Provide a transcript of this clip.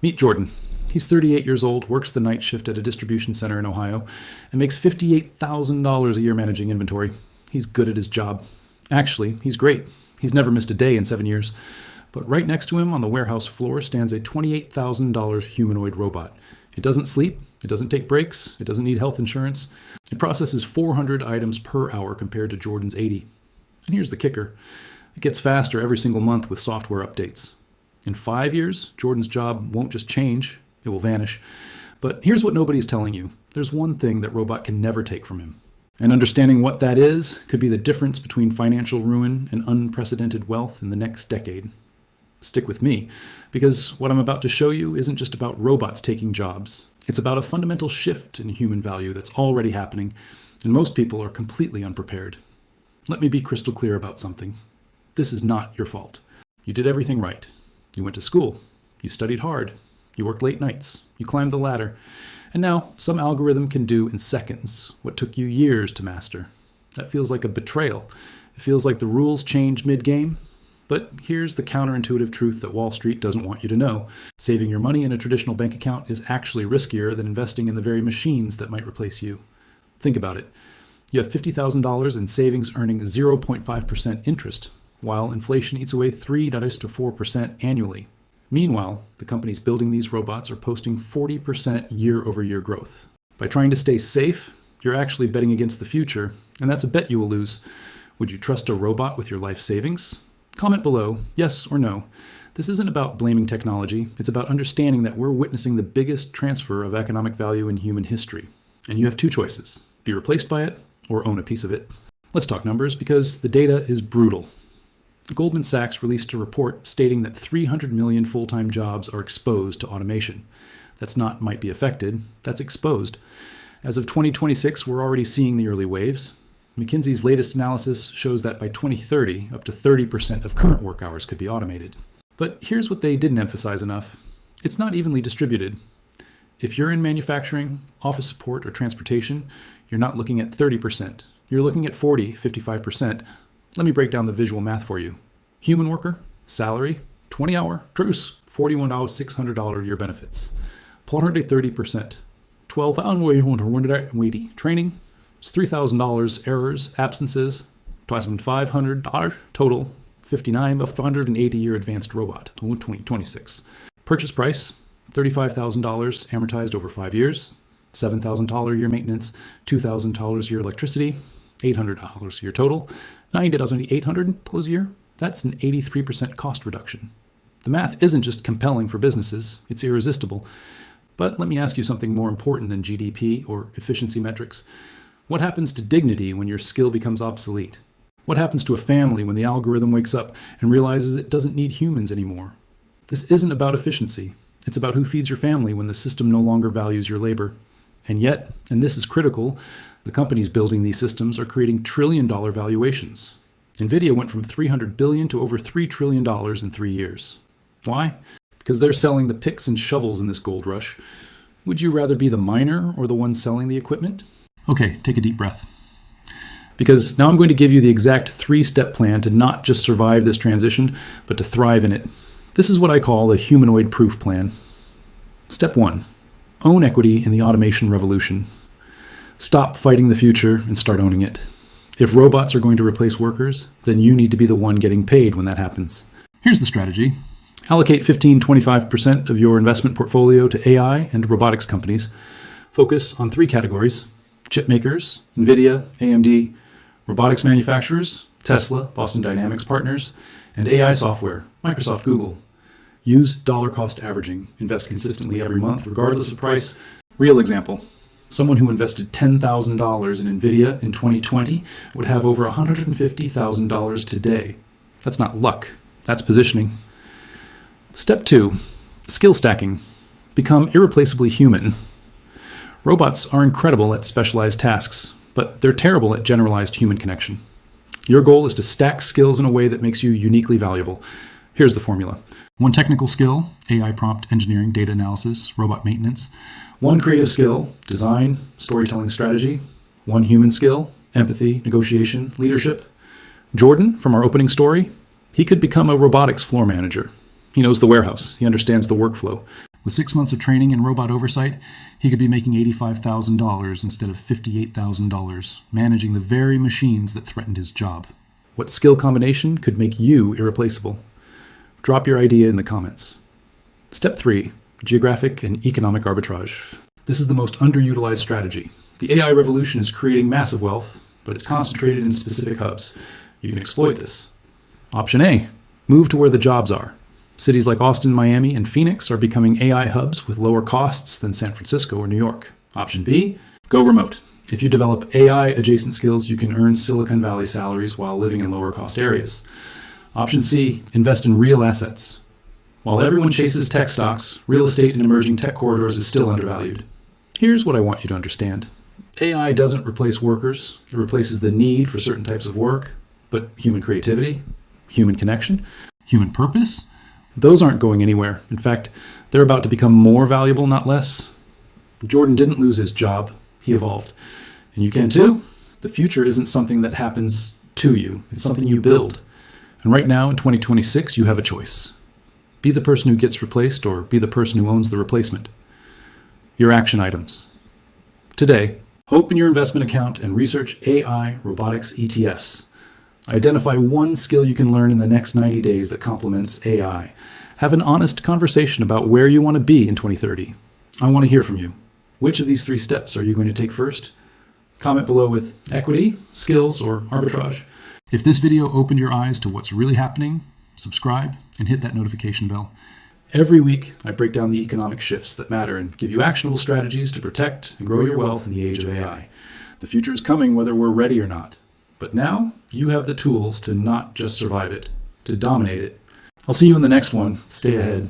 Meet Jordan. He's 38 years old, works the night shift at a distribution center in Ohio, and makes $58,000 a year managing inventory. He's good at his job. Actually, he's great. He's never missed a day in 7 years. But right next to him on the warehouse floor stands a $28,000 humanoid robot. It doesn't sleep, it doesn't take breaks, it doesn't need health insurance. It processes 400 items per hour compared to Jordan's 80. And here's the kicker. It gets faster every single month with software updates. In 5 years, Jordan's job won't just change, it will vanish. But here's what nobody's telling you. There's one thing that robot can never take from him. And understanding what that is could be the difference between financial ruin and unprecedented wealth in the next decade. Stick with me, because what I'm about to show you isn't just about robots taking jobs. It's about a fundamental shift in human value that's already happening, and most people are completely unprepared. Let me be crystal clear about something. This is not your fault. You did everything right. You went to school. You studied hard. You worked late nights. You climbed the ladder. And now, some algorithm can do in seconds what took you years to master. That feels like a betrayal. It feels like the rules change mid-game. But here's the counterintuitive truth that Wall Street doesn't want you to know. Saving your money in a traditional bank account is actually riskier than investing in the very machines that might replace you. Think about it. You have $50,000 in savings earning 0.5% interest, while inflation eats away 3 to 4% annually. Meanwhile, the companies building these robots are posting 40% year-over-year growth. By trying to stay safe, you're actually betting against the future, and that's a bet you will lose. Would you trust a robot with your life savings? Comment below, yes or no. This isn't about blaming technology. It's about understanding that we're witnessing the biggest transfer of economic value in human history. And you have two choices: be replaced by it or own a piece of it. Let's talk numbers, because the data is brutal. Goldman Sachs released a report stating that 300 million full-time jobs are exposed to automation. That's not might be affected, that's exposed. As of 2026, we're already seeing the early waves. McKinsey's latest analysis shows that by 2030, up to 30% of current work hours could be automated. But here's what they didn't emphasize enough. It's not evenly distributed. If you're in manufacturing, office support, or transportation, you're not looking at 30%. You're looking at 40, 55%. Let me break down the visual math for you. Human worker, salary, 20-hour, truce, $41,600 a year benefits. Plurality 30%. 12-hour training, it's $3,000 errors, absences, $2,500 total, 5,980 year advanced robot, 2026. Purchase price, $35,000 amortized over 5 years, $7,000 a year maintenance, $2,000 a year electricity, $800 a year total, $90,800 a year. That's an 83% cost reduction. The math isn't just compelling for businesses, it's irresistible. But let me ask you something more important than GDP or efficiency metrics. What happens to dignity when your skill becomes obsolete? What happens to a family when the algorithm wakes up and realizes it doesn't need humans anymore? This isn't about efficiency. It's about who feeds your family when the system no longer values your labor. And yet, and this is critical, the companies building these systems are creating trillion-dollar valuations. NVIDIA went from $300 billion to over $3 trillion in 3 years. Why? Because they're selling the picks and shovels in this gold rush. Would you rather be the miner or the one selling the equipment? Okay, take a deep breath. Because now I'm going to give you the exact 3-step plan to not just survive this transition, but to thrive in it. This is what I call the humanoid proof plan. Step 1. Own equity in the automation revolution. Stop fighting the future and start owning it. If robots are going to replace workers, then you need to be the one getting paid when that happens. Here's the strategy. Allocate 15-25% of your investment portfolio to AI and robotics companies. Focus on 3 categories: chip makers, NVIDIA, AMD, robotics manufacturers, Tesla, Boston Dynamics partners, and AI software, Microsoft, Google. Use dollar cost averaging. Invest consistently every month, regardless of price. Real example. Someone who invested $10,000 in NVIDIA in 2020 would have over $150,000 today. That's not luck. That's positioning. Step 2. Skill stacking. Become irreplaceably human. Robots are incredible at specialized tasks, but they're terrible at generalized human connection. Your goal is to stack skills in a way that makes you uniquely valuable. Here's the formula. 1 technical skill, AI prompt engineering, data analysis, robot maintenance. 1 creative skill, design, storytelling strategy. 1 human skill, empathy, negotiation, leadership. Jordan, from our opening story, he could become a robotics floor manager. He knows the warehouse. He understands the workflow. With 6 months of training and robot oversight, he could be making $85,000 instead of $58,000, managing the very machines that threatened his job. What skill combination could make you irreplaceable? Drop your idea in the comments. Step 3. Geographic and economic arbitrage. This is the most underutilized strategy. The AI revolution is creating massive wealth, but it's concentrated in specific hubs. You can exploit this. Option A. Move to where the jobs are. Cities like Austin, Miami, and Phoenix are becoming AI hubs with lower costs than San Francisco or New York. Option B. Go remote. If you develop AI-adjacent skills, you can earn Silicon Valley salaries while living in lower-cost areas. Option C. Invest in real assets. While everyone chases tech stocks, real estate in emerging tech corridors is still undervalued. Here's what I want you to understand. AI doesn't replace workers. It replaces the need for certain types of work, but human creativity, human connection, human purpose, those aren't going anywhere. In fact, they're about to become more valuable, not less. Jordan didn't lose his job. He evolved. And you can too. The future isn't something that happens to you. It's something you build. And right now, in 2026, you have a choice. Be the person who gets replaced or be the person who owns the replacement. Your action items. Today, open your investment account and research AI robotics ETFs. Identify one skill you can learn in the next 90 days that complements AI. Have an honest conversation about where you want to be in 2030. I want to hear from you. Which of these 3 steps are you going to take first? Comment below with equity, skills, or arbitrage. If this video opened your eyes to what's really happening, subscribe and hit that notification bell. Every week, I break down the economic shifts that matter and give you actionable strategies to protect and grow your wealth in the age of AI. The future is coming whether we're ready or not. But now, you have the tools to not just survive it, to dominate it. I'll see you in the next one. Stay ahead.